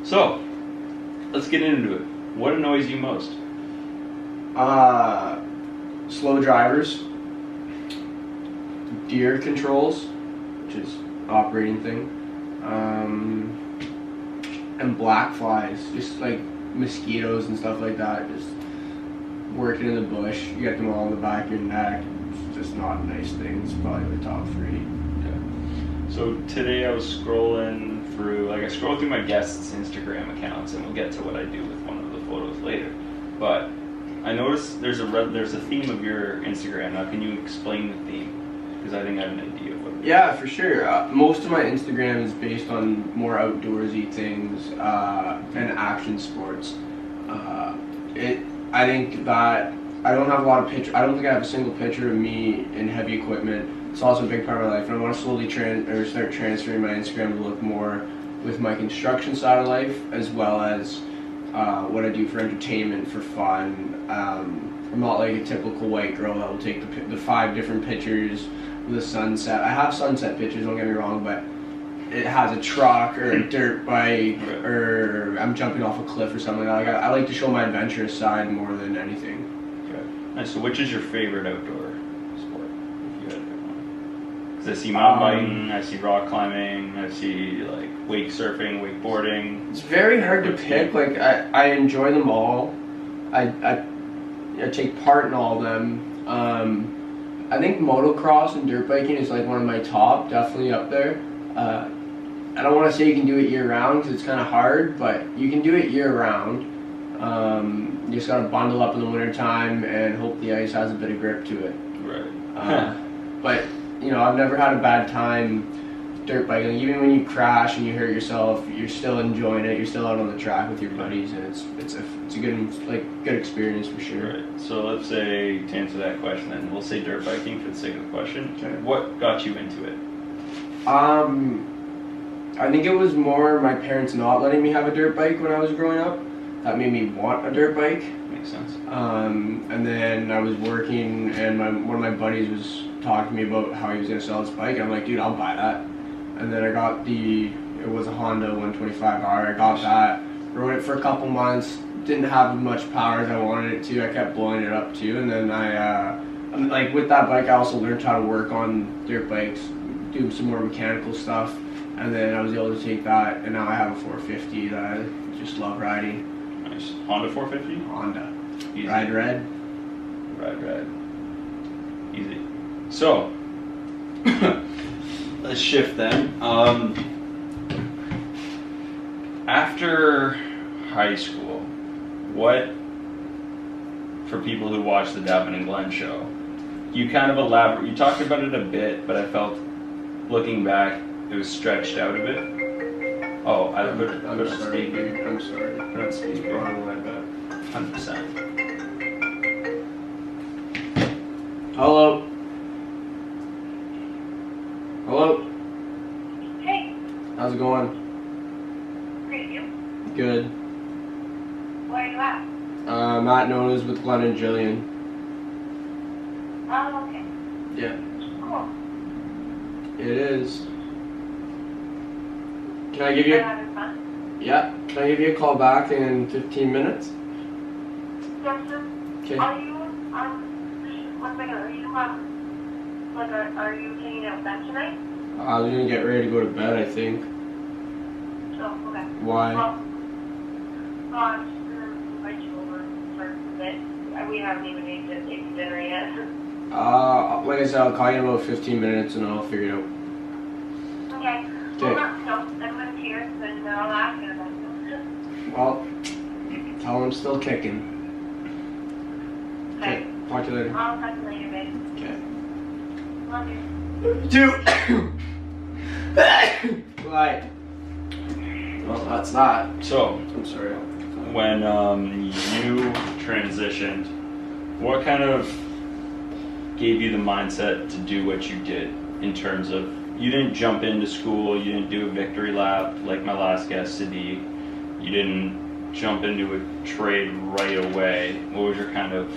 So, let's get into it. What annoys you most? Slow drivers, deer controls, which is operating thing, and black flies, just like mosquitoes and stuff like that. Just working in the bush, you get them all in the back of your neck. It's just not a nice thing. It's probably the top three. Okay. So today I was scrolling through, I scroll through my guests' Instagram accounts, and we'll get to what I do with one of the photos later. But I noticed there's a theme of your Instagram. Now, can you explain the theme? Because I think I have an idea of what it is. Yeah, for sure. Most of my Instagram is based on more outdoorsy things and action sports. I think that I don't have a lot of pictures. I don't think I have a single picture of me in heavy equipment. It's also a big part of my life, and I want to slowly start transferring my Instagram to look more with my construction side of life, as well as what I do for entertainment, for fun. I'm not like a typical white girl that will take the 5 different pictures with a sunset. I have sunset pictures, don't get me wrong, but it has a truck or a dirt bike or I'm jumping off a cliff or something like that. I like to show my adventurous side more than anything. Okay. Nice. So which is your favorite outdoor sport, if you had to pick one? Because I see mountain biking, I see rock climbing, I see like wake surfing, wakeboarding. It's very hard to pick. Like I enjoy them all. I take part in all of them. I think motocross and dirt biking is like one of my top, definitely up there. I don't want to say you can do it year round because it's kind of hard, but you can do it year round. You just gotta bundle up in the winter time and hope the ice has a bit of grip to it. Right. But you know, I've never had a bad time dirt biking. Even when you crash and you hurt yourself, you're still enjoying it. You're still out on the track with your buddies, and it's a good experience for sure. Right. So let's say, to answer that question, then we'll say dirt biking for the sake of the question. Okay. What got you into it? I think it was more my parents not letting me have a dirt bike when I was growing up. That made me want a dirt bike. Makes sense. And then I was working, and one of my buddies was talking to me about how he was going to sell his bike. And I'm like, dude, I'll buy that. And then I got it was a Honda 125R. I got that, rode it for a couple months. Didn't have as much power as I wanted it to. I kept blowing it up too. And then like with that bike, I also learned how to work on dirt bikes, do some more mechanical stuff. And then I was able to take that, and now I have a 450 that I just love riding. Nice. Honda 450? Honda. Easy. Ride red. Ride red. Easy. So, let's shift then. After high school, for people who watch the Davin and Glenn show, you kind of you talked about it a bit, but I felt, looking back, it was stretched out a bit. Oh, I put it on speaker. I'm sorry. Put it on speaker. Wrong like that. 100%. Hello. Hello. Hey, How's it going? great, you? Good. Where are you at? Matt Nona's with Glenn and Jillian. Oh, okay. Yeah. Cool. It is. Can I give you? Are you having fun? Yeah. Can I give you a call back in 15 minutes? Yes, sir. Okay. Are you, one second, are you hanging out with them tonight? I was gonna get ready to go to bed, I think. Oh, okay. Why? Well, I'm just gonna invite you over for a bit. We haven't even eaten dinner yet. Like I said, I'll call you in about 15 minutes and I'll figure it out. Okay. Okay. Well, everyone's here, then I'll ask you about it. Well, tell him still kicking. Okay. Talk to you later. I'll talk to you later, babe. Okay. Love you. Two. Bye. Well, that's that. So, I'm sorry. when you transitioned, what kind of gave you the mindset to do what you did in terms of, you didn't jump into school, you didn't do a victory lap like my last guest, Sadiq, you didn't jump into a trade right away. What was your kind of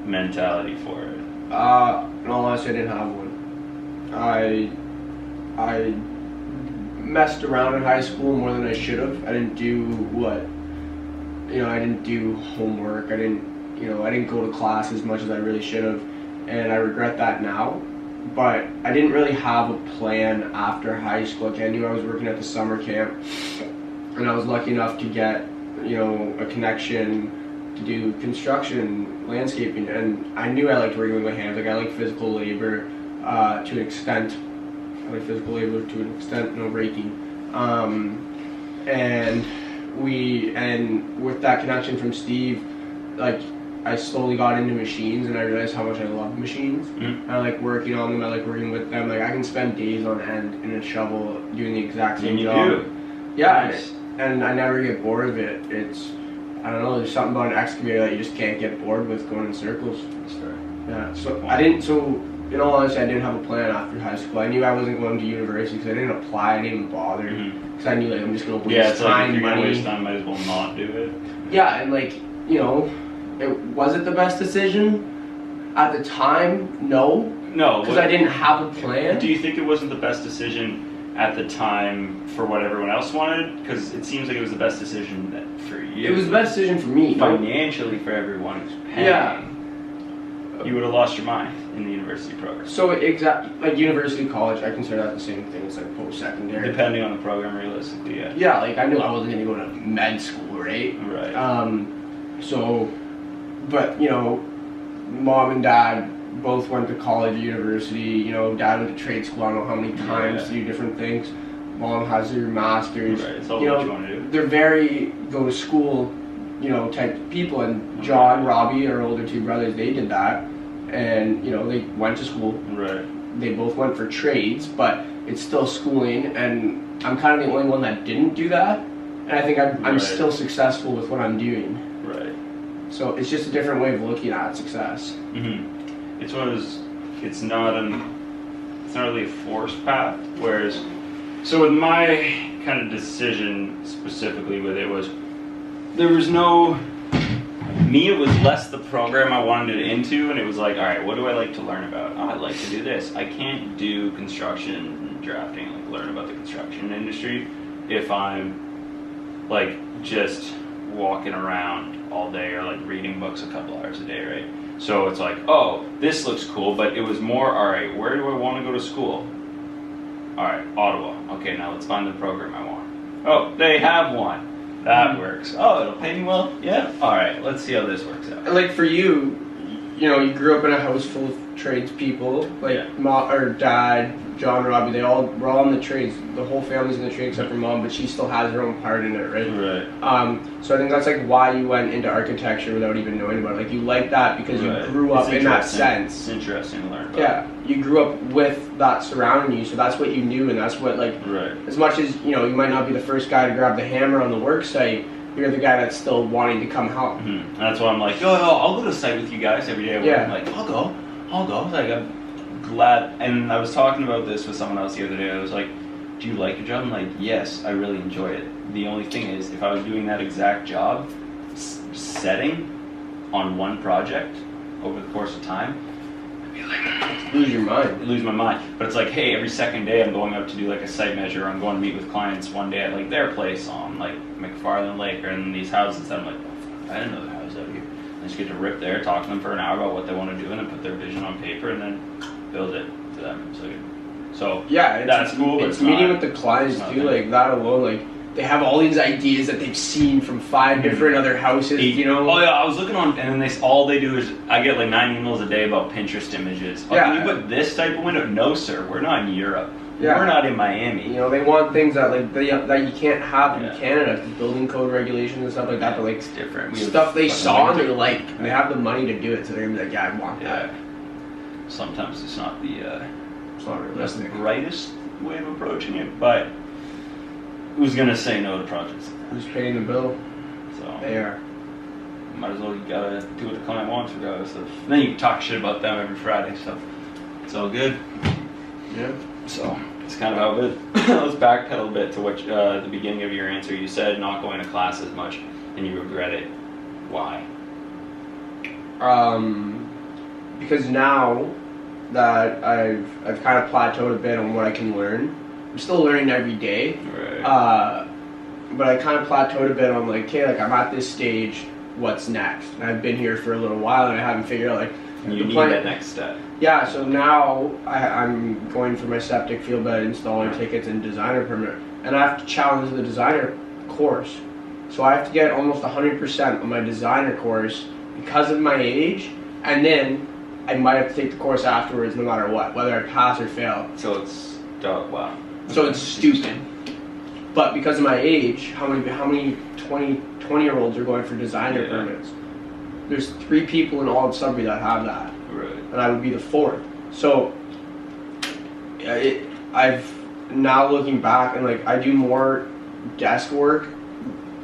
mentality for it? In all honesty, I didn't have one. messed around in high school more than I should have. I didn't do I didn't do homework. I didn't go to class as much as I really should have, and I regret that now. But I didn't really have a plan after high school. Like, I knew I was working at the summer camp, and I was lucky enough to get, a connection to do construction, landscaping, and I knew I liked working with my hands. Like, I like physical labor to an extent. No raking. And with that connection from Steve, like, I slowly got into machines, and I realized how much I love machines. Mm-hmm. I like working on them. I like working with them. Like, I can spend days on end in a shovel doing the exact same job. Do. Yeah, Nice. and I never get bored of it. I don't know. There's something about an excavator that you just can't get bored with going in circles. That's fair. Yeah. So I didn't. So in all honesty, I didn't have a plan after high school. I knew I wasn't going to university because I didn't apply. I didn't even bother because I knew, like, I'm just going to waste Yeah, it's like, if time, you're gonna money. waste time, might as well not do it. Yeah, and like, was it the best decision at the time? No, No. because I didn't have a plan. Do you think it wasn't the best decision at the time for what everyone else wanted? Because it seems like it was the best decision for you. It was the best decision for me. Financially for everyone who's paying. Yeah. You would have lost your mind in the university program. So like university, college, I consider that the same thing. It's like post-secondary. Depending on the program, realistically, yeah. Yeah, like, I knew I wasn't going to go to med school, right? Right. But mom and dad both went to college, university. Dad went to trade school. I don't know how many times to do different things. Mom has her master's. Right. It's all what you want to do. They're very go to school, type people. And John, Robbie, our older two brothers, they did that, and they went to school. Right. They both went for trades, but it's still schooling. And I'm kind of the only one that didn't do that, and I think I'm Right. still successful with what I'm doing. Right. So it's just a different way of looking at success. Mm-hmm. It's not really a forced path. Whereas, so with my kind of decision specifically with it it was less the program I wanted it into, and it was like, all right, what do I like to learn about? Oh, I like to do this. I can't do construction and drafting, like learn about the construction industry if I'm like just walking around all day or like reading books a couple hours a day, right? So it's like, oh, this looks cool, but it was more, all right, where do I want to go to school? All right, Ottawa. Okay, now let's find the program I want. Oh, they have one. That works. Oh, it'll pay me well? Yeah. All right, let's see how this works out. And like for you, you grew up in a house full of tradespeople, like mom or dad, John, Robbie. We're all in the trades. The whole family's in the trade except for mom, but she still has her own part in it, right? Right. So I think that's like why you went into architecture without even knowing about it. Like, you like that because you grew up in that sense. It's interesting to learn about. Yeah, you grew up with that surrounding you, so that's what you knew, and that's what, like, as much as you might not be the first guy to grab the hammer on the work site, you're the guy that's still wanting to come help. Mm-hmm. And that's why I'm like, yo, I'll go to site with you guys every day. Yeah. I'm like, I'll go. Like, I'm glad. And I was talking about this with someone else the other day. I was like, do you like your job? I'm like, yes, I really enjoy it. The only thing is, if I was doing that exact job, setting on one project over the course of time, I'd be like, Lose your mind. lose my mind. But it's like, hey, every second day I'm going out to do like a site measure. I'm going to meet with clients one day at like their place on like McFarland Lake or in these houses that I'm like, oh, I didn't know the house out here. I just get to rip there, talk to them for an hour about what they want to do, and then put their vision on paper and then build it to them. So yeah, that's cool. But it's meeting with the clients too, like that alone. Like, they have all these ideas that they've seen from 5 different other houses, Oh yeah, I was looking on, and then all they do is I get like 9 emails a day about Pinterest images. Oh, can you put this type of window? No, sir, we're not in Europe. Yeah. We're not in Miami. They want things that that you can't have in Canada, building code regulations and stuff like that. But like, it's different. Stuff they saw and they're like, they have the money to do it, so they're gonna be like, yeah, I want that. Sometimes it's not the brightest way of approaching it, but who's gonna say no to projects? Who's paying the bill? So they are. Might as well, you gotta do what the client wants regardless of. And then you can talk shit about them every Friday, so it's all good. Yeah. So it's kind of how it is. Let's backpedal a bit to what the beginning of your answer. You said not going to class as much, and you regret it. Why? Because now that I've kind of plateaued a bit on what I can learn, I'm still learning every day. Right. But I kind of plateaued a bit on like, okay, like I'm at this stage, what's next? And I've been here for a little while and I haven't figured out like You need that next step. Yeah, so now I'm going for my septic field bed installer tickets and designer permit, and I have to challenge the designer course. So I have to get almost 100% on my designer course because of my age, and then I might have to take the course afterwards no matter what, whether I pass or fail. So it's wow. So it's stupid. But because of my age, how many 20-year-olds are going for designer permits? There's 3 people in all of Sudbury that have that. Right. And I would be the 4th. So I've now looking back and like I do more desk work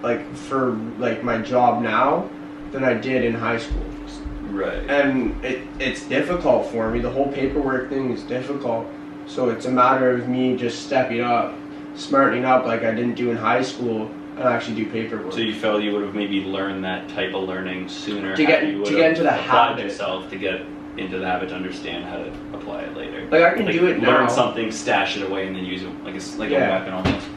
like for like my job now than I did in high school. Right. And it's difficult for me. The whole paperwork thing is difficult. So it's a matter of me just stepping up, smartening up like I didn't do in high school, and actually do paperwork. So you felt you would have maybe learned that type of learning sooner to get into the applied habit yourself to get into the habit to understand how to apply it later. Like I can do it now. Learn something, stash it away, and then use it like it's like a weapon almost.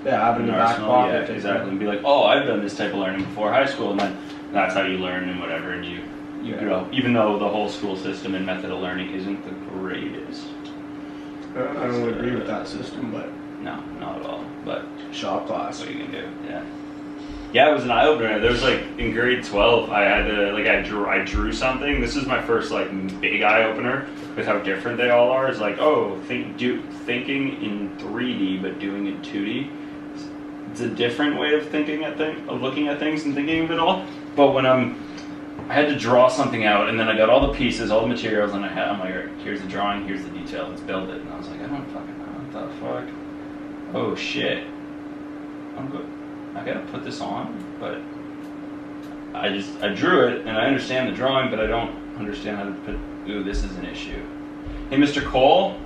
Yeah, have it in the back arsenal, pocket. yeah, exactly. And be like, oh, I've done this type of learning before high school, and then that's how you learn and whatever, and you grow. Even though the whole school system and method of learning isn't the greatest. I don't agree with that system, but no, not at all. But shop class. What are you gonna do? Yeah, it was an eye opener. There was like in grade 12, I had to I drew something. This is my first like big eye opener with how different they all are. It's like, oh, thinking in 3D but doing it 2D. It's a different way of thinking of looking at things and thinking of it all. But when I had to draw something out, and then I got all the pieces, all the materials, and I'm like, here's the drawing, here's the detail, let's build it. And I was like, I don't fucking know what the fuck. Oh shit. I'm good. I gotta put this on, but I drew it and I understand the drawing, but I don't understand how to put. Ooh, this is an issue. Hey, Mr. Cole,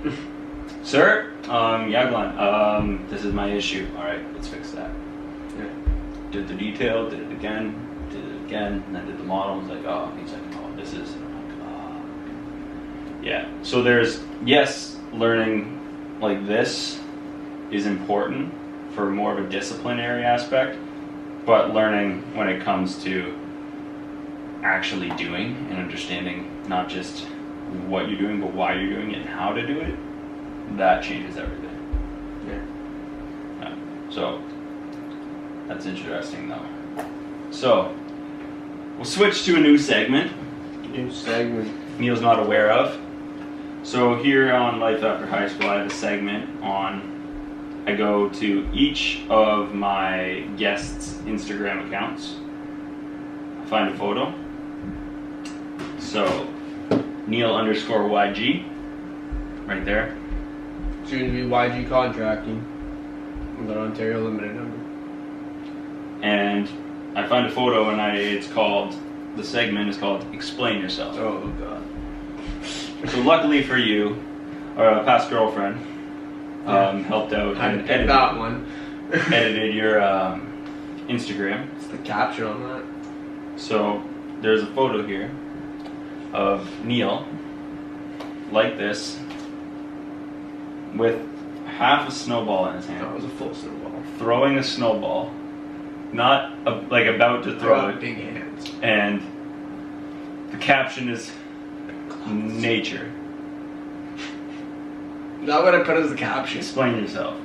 sir. Yeah, Glenn. This is my issue. All right, let's fix that. Yeah. Did the detail, did it again, and then did the model. I was like, oh, he's like, oh, this is. And I'm like, oh. Yeah. So there's learning like this is important for more of a disciplinary aspect, but learning when it comes to actually doing and understanding not just what you're doing, but why you're doing it and how to do it, that changes everything. Yeah. So that's interesting though. So we'll switch to a new segment. Neal's not aware of. So here on Life After High School, I have a segment on. I go to each of my guests' Instagram accounts, I find a photo. So, Neal_YG, right there. Soon to be YG Contracting. We've got Ontario Limited number. And I find a photo, and the segment is called Explain Yourself. Oh, God. So luckily for you, our past girlfriend, helped out and edited that one. edited your Instagram. It's the caption on that. So there's a photo here of Neal like this with half a snowball in his hand. That was a full snowball. Throwing a snowball, not about to throw it. Big hands. And the caption is nature. Is that what I put as the caption? Explain yourself.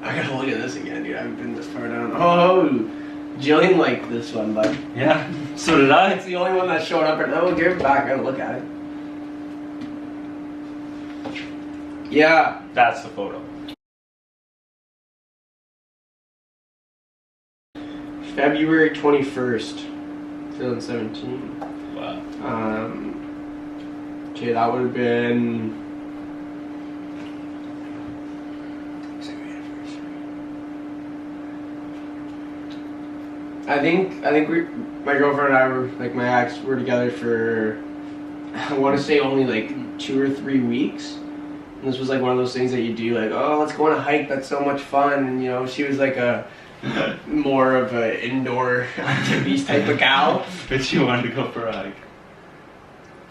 I gotta look at this again, dude. I haven't been this far down. Oh, Jillian liked this one, bud. Yeah, so did I. It's the only one that showed up. Oh, give it back and look at it. Yeah. That's the photo. February 21st, 2017. Wow. Okay, that would have been. I think my girlfriend and I were, like my ex, were together for, I want to say only like 2 or 3 weeks. And this was like one of those things that you do, like, oh, let's go on a hike, that's so much fun. And you know, she was like a more of a indoor activities type of gal. But she wanted to go for a hike.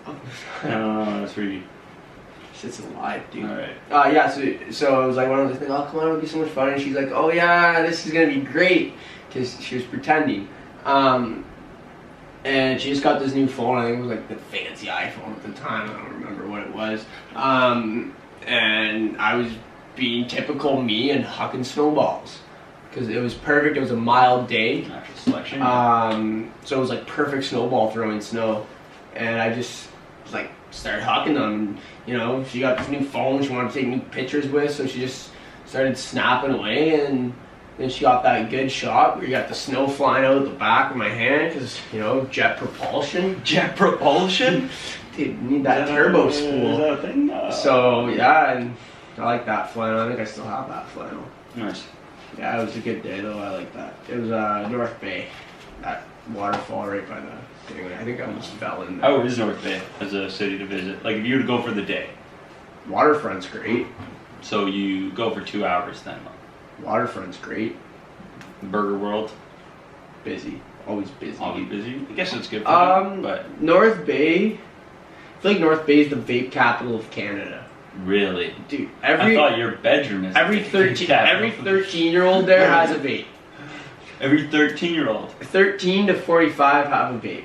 I don't know, that's really. It's alive, dude. All right. Yeah, so it was like one of those things, oh, come on, it'll be so much fun. And she's like, oh, yeah, this is going to be great. Because she was pretending. And she just got this new phone. I think it was like the fancy iPhone at the time. I don't remember what it was. And I was being typical me and hucking snowballs. Because it was perfect. It was a mild day. Natural selection. So it was like perfect snowball throwing snow. And I just like started hucking them. You know, she got this new phone she wanted to take new pictures with, so she just started snapping away, and then she got that good shot where you got the snow flying out the back of my hand because, you know, jet propulsion. Jet propulsion? Dude, you need that turbo spool. Is that a thing? So, yeah, and I like that flannel. I think I still have that flannel. Nice. Yeah, it was a good day, though. I like that. It was North Bay, that waterfall right by the thing. I think I almost fell in there. How is North Bay as a city to visit? Like, if you were to go for the day. Waterfront's great. So you go for 2 hours then. Waterfront's great. Burger World. Busy. Always busy. Always busy. I guess it's good for you, but North Bay. I feel like North Bay is the vape capital of Canada. really, Dude, I thought your bedroom is every 13-year-old there has a vape. Every 13-year-old. 13 to 45 have a vape.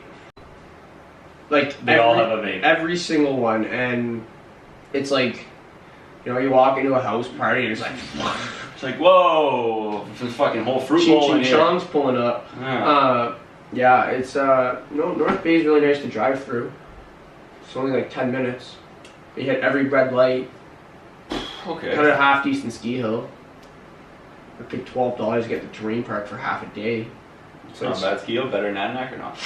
Like They all have a vape. Every single one, and it's like, you know, you walk into a house party and it's like, It's like, whoa, this is fucking whole fruit bowl in Ching here. Chong's pulling up. Yeah. Yeah, it's North Bay is really nice to drive through. It's only like 10 minutes. They hit every red light. Okay. Cut a half decent ski hill. I paid $12 to get the terrain park for half a day. So Not bad ski hill, better than Nanac or not?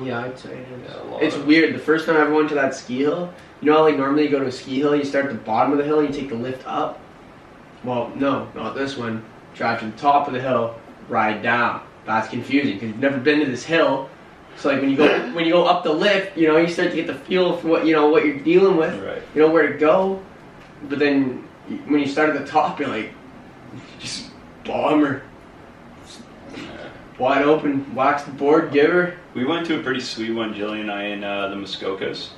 yeah, I'd say it is. Yeah, It's weird. The first time I ever went to that ski hill, you know how like normally you go to a ski hill, you start at the bottom of the hill and you take the lift up? Well, no, not this one. Drive to the top of the hill, ride down. That's confusing because you've never been to this hill. So like when you go up the lift, you know, you start to get the feel for what you're dealing with. Right. You know where to go. But then when you start at the top, you're like, just bomber. Wide open, wax the board, give her. We went to a pretty sweet one, Jillian and I, in the Muskokas.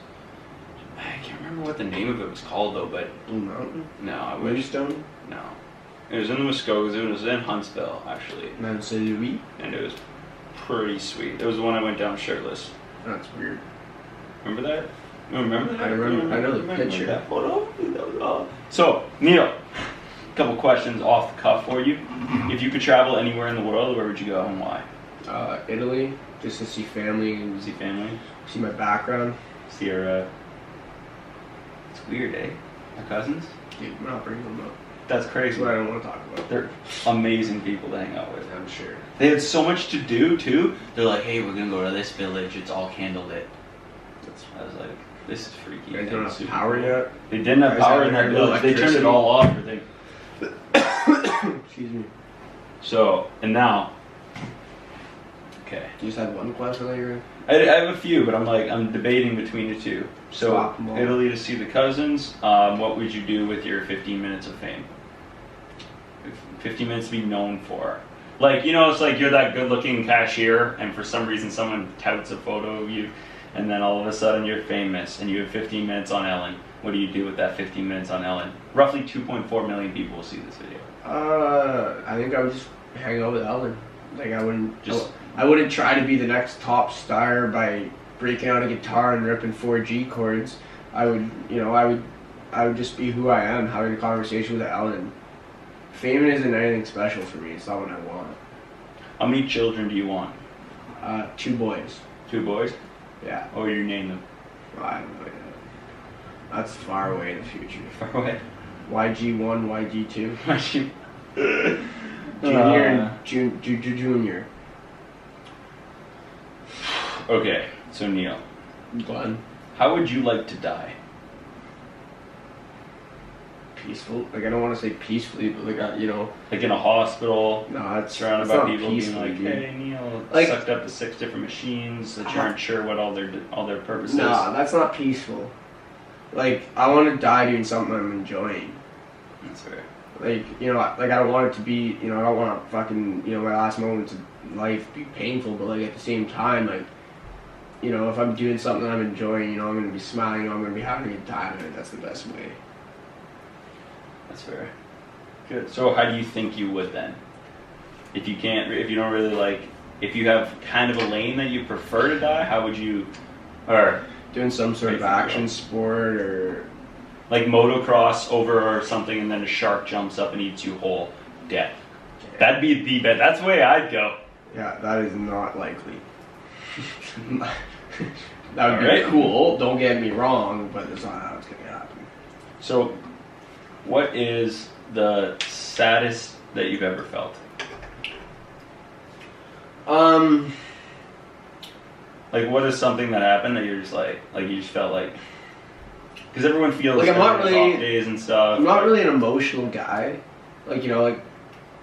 I can't remember what the name of it was called though, but Blue Mountain? no, I wish. Moonstone? No. It was in the Muskokas, it was in Huntsville actually, Mount St. Louis? and it was pretty sweet. It was the one I went down shirtless. That's weird. Remember that? You remember that? I remember- I know the Remember picture. That photo? That was all. So, Neal, a couple questions off the cuff for you. If you could travel anywhere in the world, where would you go and why? Italy, just to see family and See family? see my background. See your, it's weird, eh? Our cousins? Dude, I'm not bringing them up. That's That's crazy. what I don't want to talk about. They're amazing people to hang out with. I'm sure. They had so much to do too. They're like, hey, we're gonna go to this village. It's all candlelit. I was like, this is freaky. You guys don't It's have super power cool. yet? They didn't have Guys power in haven't that had village. They turned it electricity? all off. I think. Excuse me. So, and now, okay. You just had one question that you're in? I have a few, but I'm debating between the two. So, Swap 'em all. Italy to see the cousins. What would you do with your 15 minutes of fame? 15 minutes to be known for. Like, you know, it's like you're that good-looking cashier, and for some reason someone touts a photo of you, and then all of a sudden you're famous, and you have 15 minutes on Ellen. What do you do with that 15 minutes on Ellen? Roughly 2.4 million people will see this video. I think I would just hang out with Ellen. Like I wouldn't Just- I wouldn't try to be the next top star by breaking out a guitar and ripping 4G chords. I would just be who I am, having a conversation with Ellen. Fame isn't anything special for me. It's not what I want. How many children do you want? 2 boys. 2 boys? Yeah. Or you name them? I don't know. That's far away in the future. Far away. YG1, YG2. Junior Junior and junior. Okay, so Neal, Fun. how would you like to die? Peaceful. Like I don't want to say peacefully, but like Like in a hospital, no, that's surrounded that's by not people being peaceful, like, dude. "Hey, Neal, Like- sucked up to 6 different machines that you aren't sure what all their purpose Nah, is." that's not peaceful. Like I want to die doing something I'm enjoying. That's fair. Like like I don't want it to be I don't want to fucking my last moments of life be painful, but like at the same time like you know, if I'm doing something I'm enjoying, you know, I'm going to be smiling, I'm going to be having a good time, and that's the best way. That's fair. Good. So how do you think you would then? If you don't really like, if you have kind of a lane that you prefer to die, how would you, or doing some sort of action sport or like motocross over or something, and then a shark jumps up and eats you whole, death. That'd be the bet. That's the way I'd go. Yeah, that is not likely. That would be cool, don't get me wrong, but that's not how it's going to happen. So, what is the saddest that you've ever felt? Like, what is something that happened that you're just like you just felt like, because everyone feels like I'm not really off days and stuff. I'm not really an emotional guy. Like, you know, like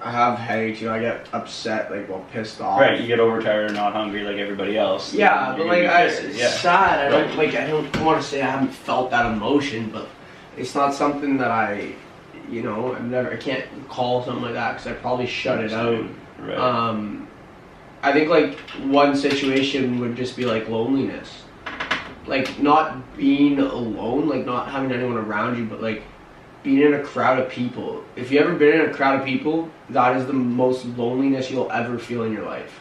I have headaches, you know, I get upset, like, well, pissed off. Right, you get overtired or not hungry like everybody else. Yeah, but like it's sad. I don't want to say I haven't felt that emotion, but it's not something that I can't call something like that because I probably shut it out. Right. I think like one situation would just be like loneliness, like not being alone, like not having anyone around you, but like being in a crowd of people. If you ever been in a crowd of people, that is the most loneliness you'll ever feel in your life.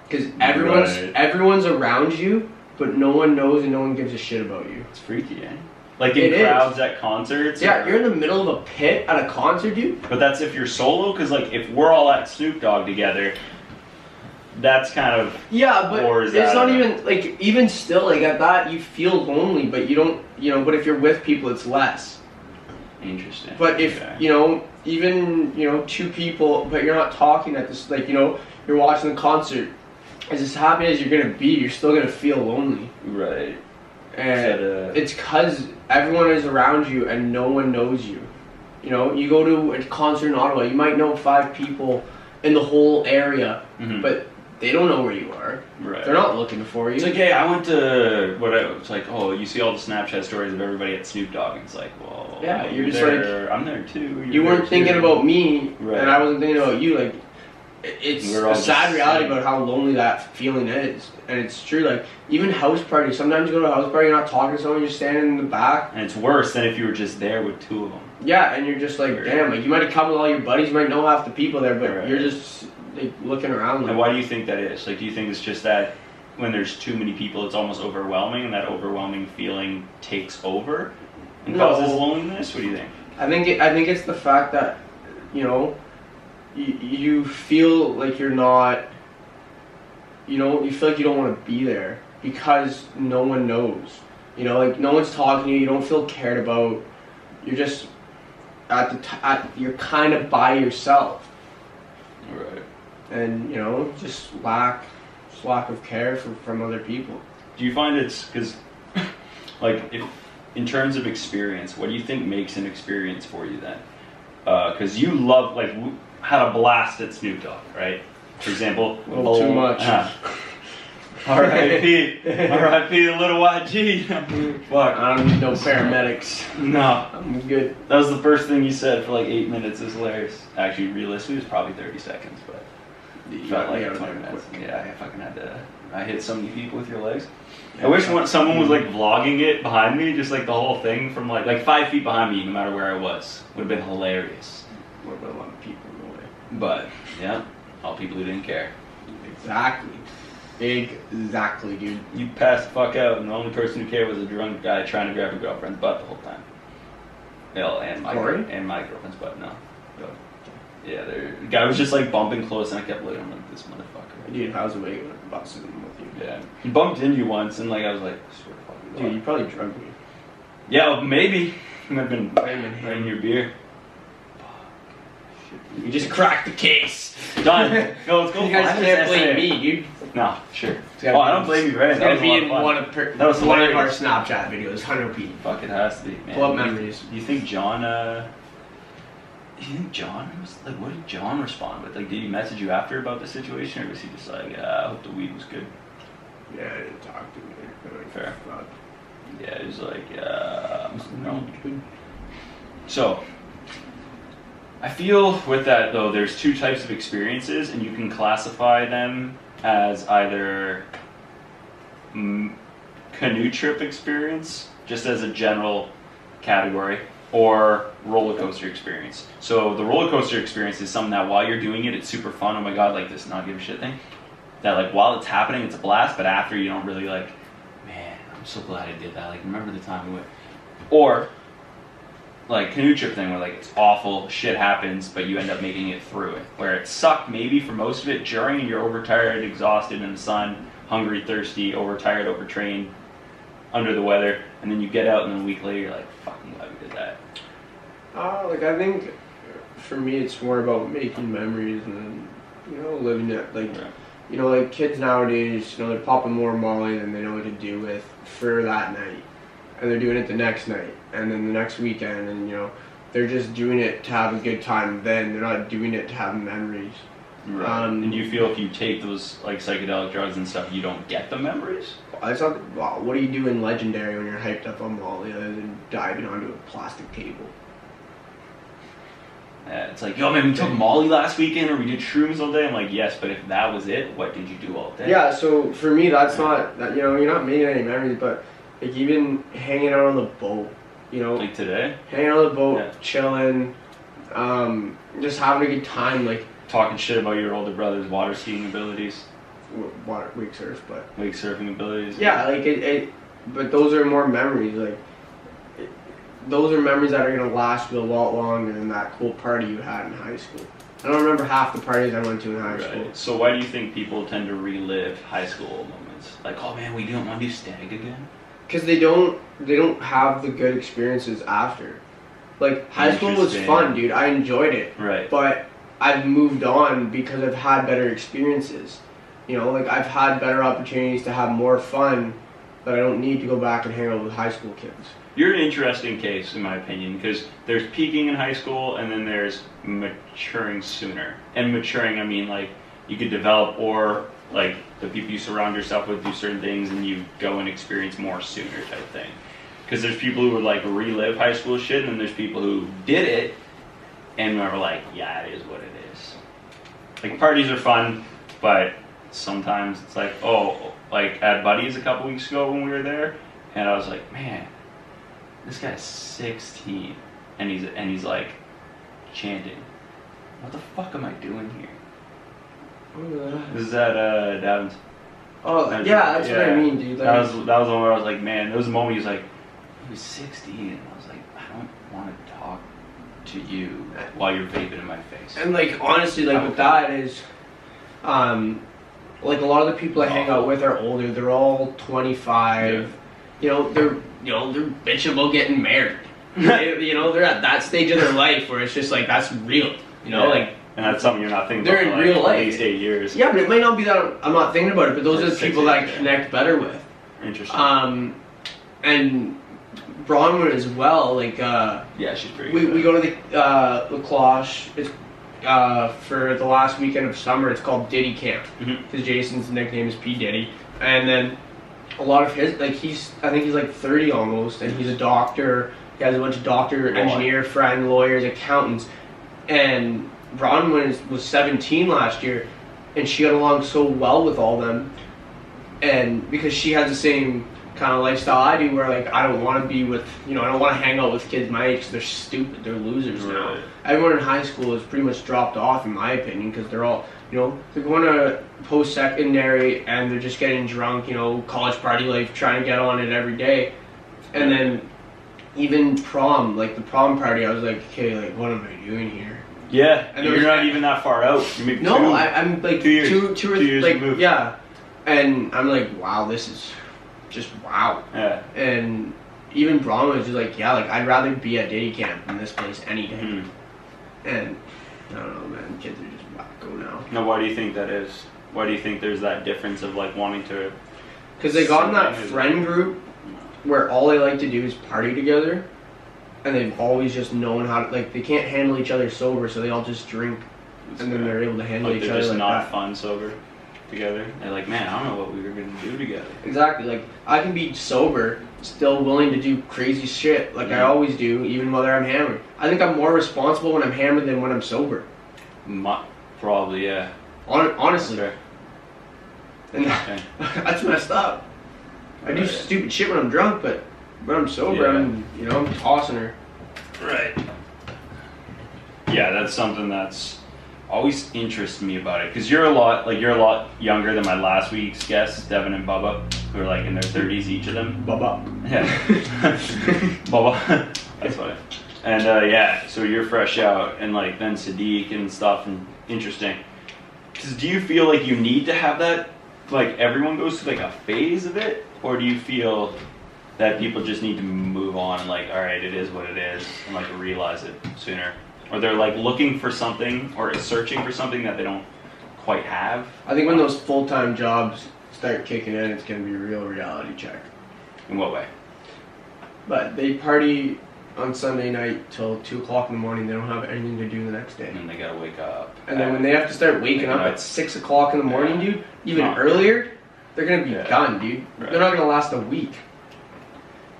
Because everyone's around you, but no one knows and no one gives a shit about you. It's freaky, eh? Like in crowds at concerts? Yeah, you're in the middle of a pit at a concert, dude. But that's if you're solo, because like if we're all at Snoop Dogg together, that's kind of... Yeah, but it's not even, like, even still, like at that, you feel lonely, but you don't, you know, but if you're with people, it's less. Interesting. But if, you know, even, you know, two people, but you're not talking at this, like, you know, you're watching the concert, as happy as you're going to be, you're still going to feel lonely. Right. And it's because everyone is around you and no one knows you. You know, you go to a concert in Ottawa, you might know 5 people in the whole area, but they don't know where you are. Right. They're not looking for you. It's like, hey, I went to it's like, oh, you see all the Snapchat stories of everybody at Snoop Dogg, and it's like, well, yeah, you're just there, like, I'm there too. You weren't thinking about me, and I wasn't thinking about you. Like, it's a sad reality about how lonely that feeling is, and it's true. Like, even house parties. Sometimes you go to a house party, you're not talking to someone, you're standing in the back, and it's worse than if you were just there with 2 of them. Yeah, and you're just like, damn. Like, you might have come with all your buddies, you might know half the people there, but you're just like looking around. Like, and why do you think that is? Like, do you think it's just that when there's too many people, it's almost overwhelming, and that overwhelming feeling takes over and causes loneliness? What do you think? I think it's the fact that, you know, you feel like you're not, you know, you feel like you don't want to be there because no one knows. You know, like no one's talking to you. You don't feel cared about. You're just you're kind of by yourself. Right. And you know, just lack of care from other people. Do you find it's because, like, if in terms of experience, what do you think makes an experience for you then? Because you love, like, had a blast at Snoop Dogg, right? For example, a little too much. R.I.P. R.I.P. the little YG. Fuck. I don't need no paramedics. No, I'm good. That was the first thing you said for like 8 minutes. It's hilarious. Actually, realistically, it was probably 30 seconds, but it felt like 20 minutes. Yeah, I fucking had to. I hit so many people with your legs. Yeah, I wish someone was like vlogging it behind me, just like the whole thing from like 5 feet behind me, no matter where I was. Would have been hilarious. Would have been a lot of people in the way. But yeah, all people who didn't care. Exactly. Exactly, dude. You passed the fuck out, and the only person who cared was a drunk guy trying to grab a girlfriend's butt the whole time. Well, and my girlfriend's butt. No. Yeah, the guy was just like bumping close, and I kept looking like this motherfucker. Dude, how's the way busting with you? Yeah, he bumped into you once, and like I was like, I swear to fuck. Dude, you probably drunk me. Yeah, well, maybe. Might have been right in your beer. You just cracked the case. Done. Go, let's go. You guys can't blame me, dude. No, sure. Oh, I don't blame you, right? It's gonna be in one of our Snapchat videos, 100p. Fuck, it has to be, man. Pull up memories. You think John, was, like, what did John respond with? Like, did he message you after about the situation, or was he just like, I hope the weed was good? Yeah, I didn't talk to him. Fair. Yeah, he was like, no. So, I feel with that, though, there's 2 types of experiences, and you can classify them as either canoe trip experience, just as a general category, or roller coaster experience? So the roller coaster experience is something that while you're doing it, it's super fun. Oh my god, like this not give a shit thing. That like while it's happening, it's a blast, but after you don't really like, man, I'm so glad I did that. Like remember the time we went. Or like canoe trip thing where like it's awful, shit happens, but you end up making it through it. Where it sucked maybe for most of it during, and you're overtired, exhausted in the sun, hungry, thirsty, overtired, overtrained, under the weather, and then you get out and then a week later you're like, fucking glad we did that. Like I think for me it's more about making memories and then, you know, living it. Like, you know, like kids nowadays, you know, they're popping more Molly than they know what to do with for that night. And they're doing it the next night, and then the next weekend, and you know, they're just doing it to have a good time then. They're not doing it to have memories. Right. And you feel if you take those like psychedelic drugs and stuff, you don't get the memories? It's not, well, what do you do in Legendary when you're hyped up on Molly other than diving onto a plastic table? It's like, yo man, we took Molly last weekend or we did shrooms all day. I'm like, yes, but if that was it, what did you do all day? Yeah, so for me that's not, that, you know, you're not making any memories, but like even hanging out on the boat, you know. Like today? Hanging out on the boat, chilling, just having a good time, like. Talking shit about your older brother's water skiing abilities. Wake surf, but. Wake surfing abilities. Yeah, like but those are more memories, like. Those are memories that are going to last you a lot longer than that cool party you had in high school. I don't remember half the parties I went to in high school. So why do you think people tend to relive high school moments? Like, oh man, we don't want to do stag again? Because they don't have the good experiences after. Like, high school was fun, dude. I enjoyed it. Right. But I've moved on because I've had better experiences. You know, like, I've had better opportunities to have more fun, but I don't need to go back and hang out with high school kids. You're an interesting case, in my opinion, because there's peaking in high school, and then there's maturing sooner. And maturing, I mean, like, you could develop, or, like, the people you surround yourself with do certain things, and you go and experience more sooner type thing. Because there's people who would, like, relive high school shit, and then there's people who did it, and are like, yeah, it is what it is. Like, parties are fun, but sometimes it's like, oh, like, I had buddies a couple weeks ago when we were there, and I was like, man, this guy's 16, and he's like chanting. What the fuck am I doing here? This is at Davins. Oh yeah, that's what I mean, dude. Like, that was the one where I was like, man, there was a moment he was like, he was 16, and I was like, I don't want to talk to you while you're vaping in my face. And like honestly, like with that is, like a lot of the people I hang out with are older. They're all 25. Yeah. They're bitching about getting married. They're at that stage of their life where it's just like that's real. Like. And that's something you're not thinking about. They're in real life. At least 8 years. Yeah, but it might not be that I'm not thinking about it. But those are the people that I connect better with. Interesting. And Bronwyn as well. Like. Yeah, she's pretty good. We go to the La Cloche. It's for the last weekend of summer. It's called Diddy Camp because Jason's nickname is P Diddy, and then. A lot of his, like I think he's like 30 almost, and he's a doctor. He has a bunch of doctor, engineer, friend, lawyers, accountants. And Bronwyn was 17 last year, and she got along so well with all of them. And because she has the same kind of lifestyle I do, where like I don't want to be with, I don't want to hang out with kids my age because they're stupid, they're losers now. Everyone in high school has pretty much dropped off, in my opinion, because they're all. They're going to post-secondary and they're just getting drunk, college party life, trying to get on it every day. And then even prom, like the prom party, I was like, okay, like what am I doing here? Yeah, and you're not even that far out. I'm like 2 years. Two or years like, yeah. And I'm like, wow, this is just wow. Yeah. And even prom was just like, yeah, like I'd rather be at Diddy Camp than this place any day. And I don't know, man, kids are just wacko now. Now, why do you think that is? Why do you think there's that difference of like wanting to? Because they got in that friend group where all they like to do is party together, and they've always just known how to, like, they can't handle each other sober, so they all just drink, and then they're able to handle each other like that. They're just not fun sober together. They're like, man, I don't know what we were gonna do together. Exactly. Like I can be sober, still willing to do crazy shit like I always do, even whether I'm hammered. I think I'm more responsible when I'm hammered than when I'm sober. Probably, yeah. Honestly. Sure. And that's messed up. I do stupid shit when I'm drunk, but when I'm sober, I'm tossing her. Right. Yeah, that's something that's always interests me about it, because you're a lot younger than my last week's guests, Devin and Bubba, who are like in their 30s each of them. Bubba. Yeah. Bubba. That's funny. And yeah, so you're fresh out, and like then Sadiq and stuff, and interesting. Because do you feel like you need to have that? Like everyone goes through like a phase of it, or do you feel that people just need to move on and like, all right, it is what it is, and like realize it sooner? Or they're like looking for something or searching for something that they don't quite have? I think when those full-time jobs start kicking in, it's going to be a real reality check. In what way? But they party on Sunday night till 2 o'clock in the morning. They don't have anything to do the next day. And then they gotta wake up. And then when they have to start waking up at 6 o'clock in the morning, dude, even earlier, they're going to be done, dude. Right. They're not going to last a week.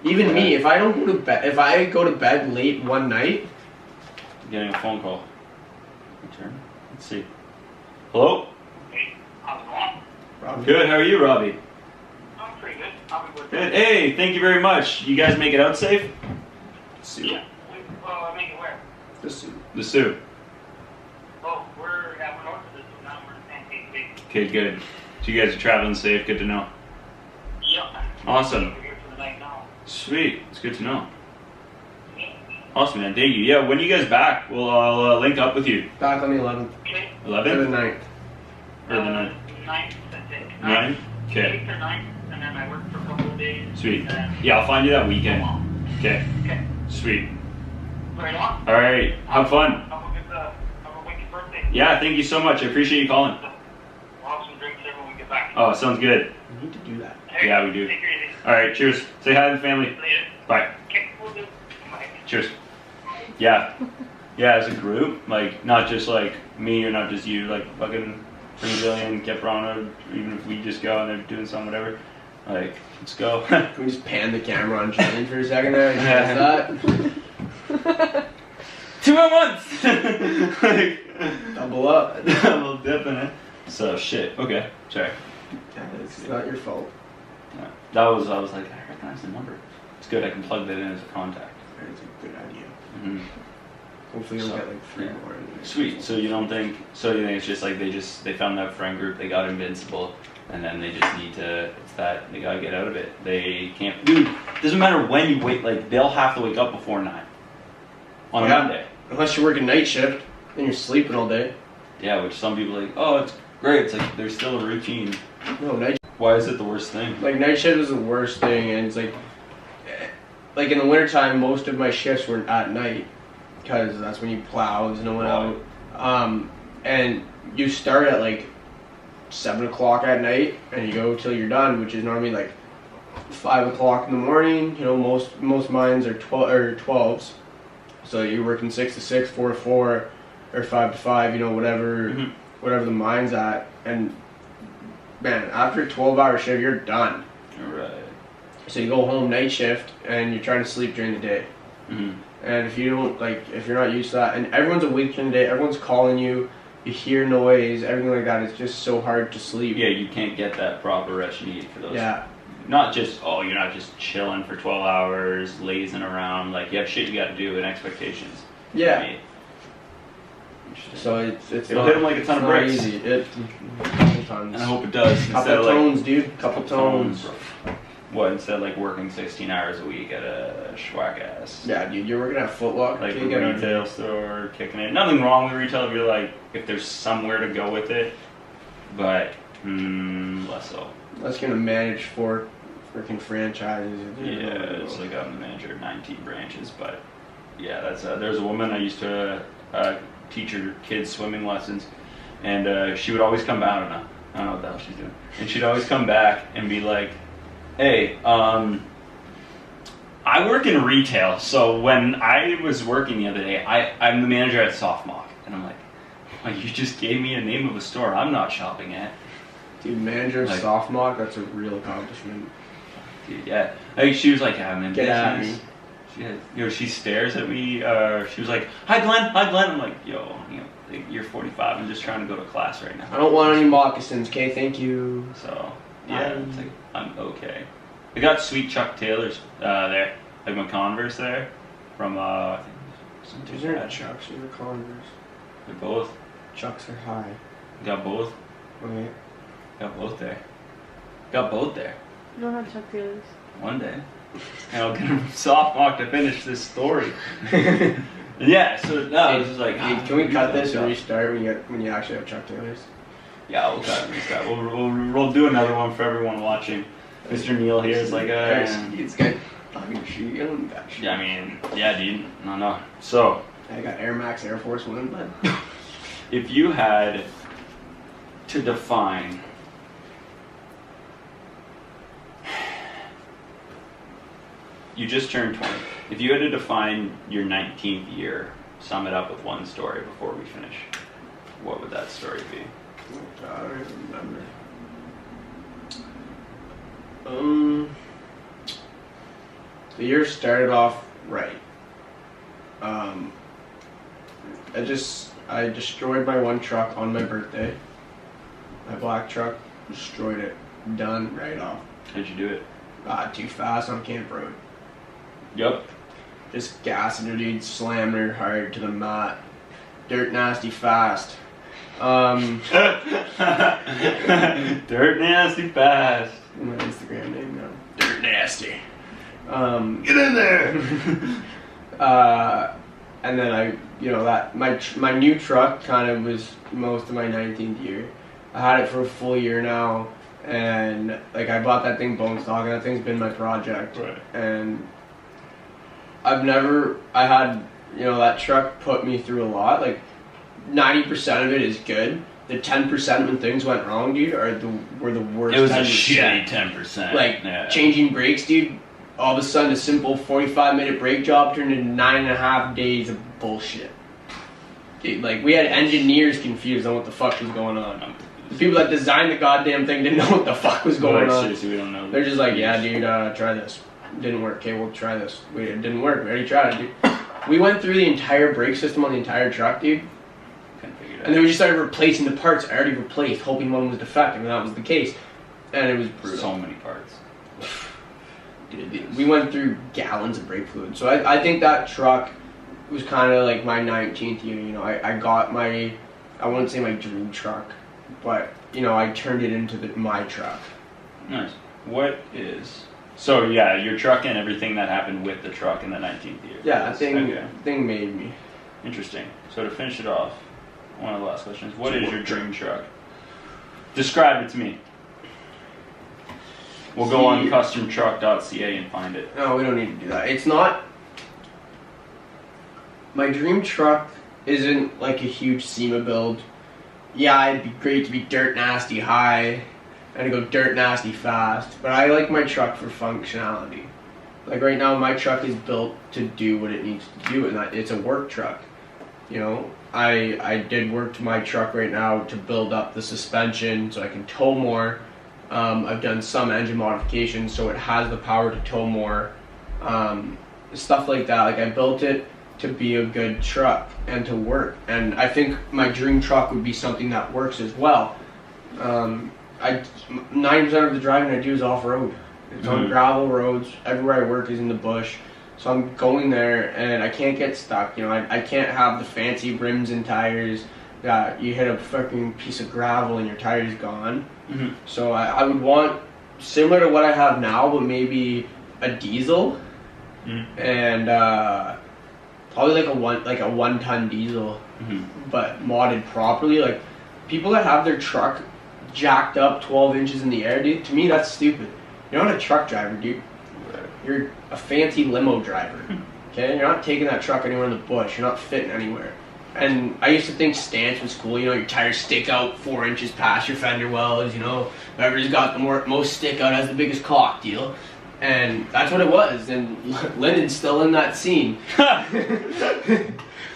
Even me, if I don't go to bed, if I go to bed late one night, getting a phone call. Return. Let's see. Hello? Hey, how's it going? Robbie. Good, how are you, Robbie? I'm pretty good. How are you? Good. Hey, thank you very much. You guys make it out safe? Sue. Yeah. I make it where? The Sue. The Sioux. Oh, we're north of the Sioux now. We're in San Diego. Okay, good. So you guys are traveling safe, good to know. Yep. Awesome. We're here for the night now. Sweet, it's good to know. Awesome, man. Thank you. Yeah, when are you guys back? I'll link up with you. Back on the 11th. Okay. 11th? Or the 9th. Or the 9th? 9th, I think. 9th? Okay. 8th or 9th, and then I work for a couple of days. Sweet. Yeah, I'll find you that weekend. Okay. Okay. Sweet. Right on. All right. Have fun. Have a wicked birthday. Yeah, thank you so much. I appreciate you calling. We'll have some drinks here when we get back. Oh, sounds good. We need to do that. Hey, Yeah, we do. Take it easy. All right, cheers. Say hi to the family. Later. Bye. Okay, we'll do. Bye. Cheers. Yeah. Yeah, as a group, like, not just like me or not just you, like fucking Brazilian, Caprano, even if we just go and they're doing something, whatever. Like, let's go. Can we just pan the camera on Jillian for a second there? That? 2 at once! Like, Double up. double dipping it. So, shit. Okay. Sorry. Yeah, it's not your fault. Yeah. I was like, I recognize the number. It's good, I can plug that in as a contact. It's a good idea. Mm-hmm. Hopefully you'll So, get like 3 yeah. more. Sweet. So you think it's just like they found that friend group, they got invincible, and then they just need to, it's that, they gotta get out of it. They can't, dude, doesn't matter when you wait, like, they'll have to wake up before 9 on a Monday. Unless you're working night shift, then you're sleeping all day. Yeah, which some people are like, oh, it's great. It's like, there's still a routine. No, night Why is it the worst thing? Like, night shift is the worst thing, and it's like in the wintertime, most of my shifts were at night, because that's when you plow, there's no one out. And you start at like 7 o'clock at night, and you go till you're done, which is normally like 5 o'clock in the morning. You know, most mines are 12s, so you're working 6 to 6, 4 to 4, or 5 to 5. You know, whatever the mine's at, and man, after a 12-hour shift, you're done. Right. So you go home night shift, and you're trying to sleep during the day. Mm-hmm. And if you don't, like, if you're not used to that, and everyone's awake during the day, everyone's calling you, you hear noise, everything like that, it's just so hard to sleep. Yeah, you can't get that proper rest you need for those. Yeah. Not just, you're not just chilling for 12 hours, lazing around, like, you have shit you gotta do and expectations. Yeah. Right? So it's It'll not, hit them like a ton of bricks. easy. And I hope it does. Couple tones, dude. Couple tones. What, instead of like working 16 hours a week at a schwack ass? Yeah, dude, you're working at Foot Locker. Like a retail store, kicking it. Nothing wrong with retail if you're like, if there's somewhere to go with it, but less so. That's gonna manage 4 freaking franchises. Yeah, it's like I'm the manager of 19 branches, but yeah, that's there's a woman I used to teach her kids swimming lessons, and she would always come back. I don't know what the hell she's doing, and she'd always come back and be like, hey, I work in retail, so when I was working the other day, I'm the manager at Softmock, and I'm like, well, you just gave me a name of a store I'm not shopping at. Dude, manager of Softmock, that's a real accomplishment. Dude, yeah. Like, she was like, yeah, I'm in Get at business. me. She had, she stares at me, she was like, hi Glenn. I'm like, yo, you're 45, I'm just trying to go to class right now. I don't want any moccasins, okay? Thank you. So, yeah, it's like, I'm okay. We got sweet Chuck Taylors there, like my Converse there, from I think These aren't Chucks, these are Converse. they're both. Chucks are high. Got both. Okay. Got both there. Got both there. You don't have Chuck Taylors. One day. And I'll get a sophomore to finish this story. Yeah, so no, it's just like. Hey, can we cut this and restart when you actually have Chuck Taylors? Yeah, we'll cut and restart. We'll do another one for everyone watching. Mr. Neal here is like, It's got fucking shit. You don't need that shit. yeah, I mean, yeah, dude. No. So, I got Air Max Air Force One, but if you had to define you just turned 20. If you had to define your 19th year, sum it up with one story before we finish, what would that story be? I don't even remember. The year started off right. I destroyed my one truck on my birthday. My black truck, destroyed it. Done right off. How'd you do it? Too fast on Camp Road. Yep. Just gassing her, dude, slamming her hard to the mat. Dirt nasty fast. Dirt nasty fast. My Instagram name now. Dirt nasty. Get in there. And then my new truck kind of was most of my 19th year. I had it for a full year now, and like I bought that thing bone stock, and that thing's been my project. Right. And that truck put me through a lot. Like 90% of it is good. The 10% when things went wrong, dude, were the worst. It was a 10%. shitty 10%. Like changing brakes, dude. All of a sudden, a simple 45-minute brake job turned into 9.5 days of bullshit. Dude, like we had engineers confused on what the fuck was going on. The people that designed the goddamn thing didn't know what the fuck was going on. Seriously, we don't know. They're just like, yeah, dude, try this. Didn't work. Okay, we'll try this. Wait, it didn't work. We already tried it, dude. We went through the entire brake system on the entire truck, dude. Couldn't figure it out. And then we just started replacing the parts I already replaced, hoping one was defective, and that was the case. And it was brutal. So many parts. We went through gallons of brake fluid. So I think that truck was kind of like my 19th year. You know, I got I wouldn't say my dream truck, but, you know, I turned it into my truck. Nice. So yeah, your truck and everything that happened with the truck in the 19th year. Yeah, that thing made me. Interesting. So to finish it off, one of the last questions. What is your dream truck? Describe it to me. We'll go on customtruck.ca and find it. No, we don't need to do that. It's not. My dream truck isn't like a huge SEMA build. Yeah, it'd be great to be dirt nasty high and to go dirt nasty fast, but I like my truck for functionality. Like right now, my truck is built to do what it needs to do, and it's a work truck. You know, I did work to my truck right now to build up the suspension so I can tow more. I've done some engine modifications so it has the power to tow more. Stuff like that. Like I built it to be a good truck and to work. And I think my dream truck would be something that works as well. 90% of the driving I do is off-road. It's on gravel roads. Everywhere I work is in the bush. So I'm going there and I can't get stuck. You know, I can't have the fancy rims and tires that you hit a fucking piece of gravel and your tire's gone. Mm-hmm. So I would want similar to what I have now, but maybe a diesel and probably like a 1-ton diesel, but modded properly. Like people that have their truck jacked up 12 inches in the air, dude. To me, that's stupid. You're not a truck driver, dude. You're a fancy limo driver. Okay, you're not taking that truck anywhere in the bush. You're not fitting anywhere. And I used to think stance was cool. You know, your tires stick out 4 inches past your fender wells. You know, whoever's got the most stick out has the biggest cock deal. And that's what it was. And Lyndon's still in that scene. Yeah,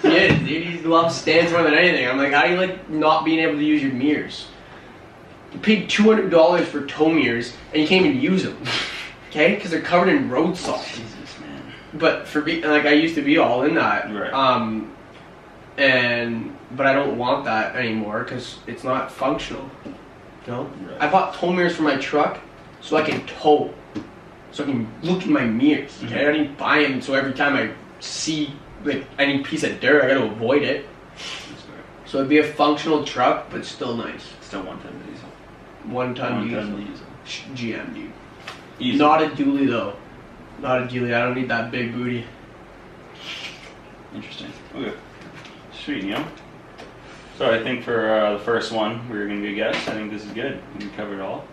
dude, he loves stance more than anything. I'm like, how do you like not being able to use your mirrors? You paid $200 for tow mirrors and you can't even use them. Okay, because they're covered in road salt. Jesus, man. But I used to be all in that. Right. But I don't want that anymore because it's not functional. You know, Right. I bought tow mirrors for my truck so I can tow. so I can look in my mirrors. Okay? I don't even buy them, so every time I see like any piece of dirt, I gotta avoid it. So it'd be a functional truck, but still nice. Still 110 diesel. 1-ton diesel. 1-ton diesel. GM, dude. Easy. Not a dually though. Not a dually. I don't need that big booty. Interesting. Okay. Sweet, Neal. So I think for the first one, we were going to be a guest. I think this is good. We covered it all.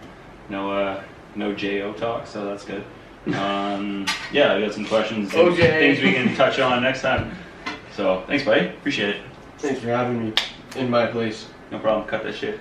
No JO talk, so that's good. Yeah, I got some questions. And things we can touch on next time. So thanks, buddy. Appreciate it. Thanks for having me in my place. No problem. Cut that shit.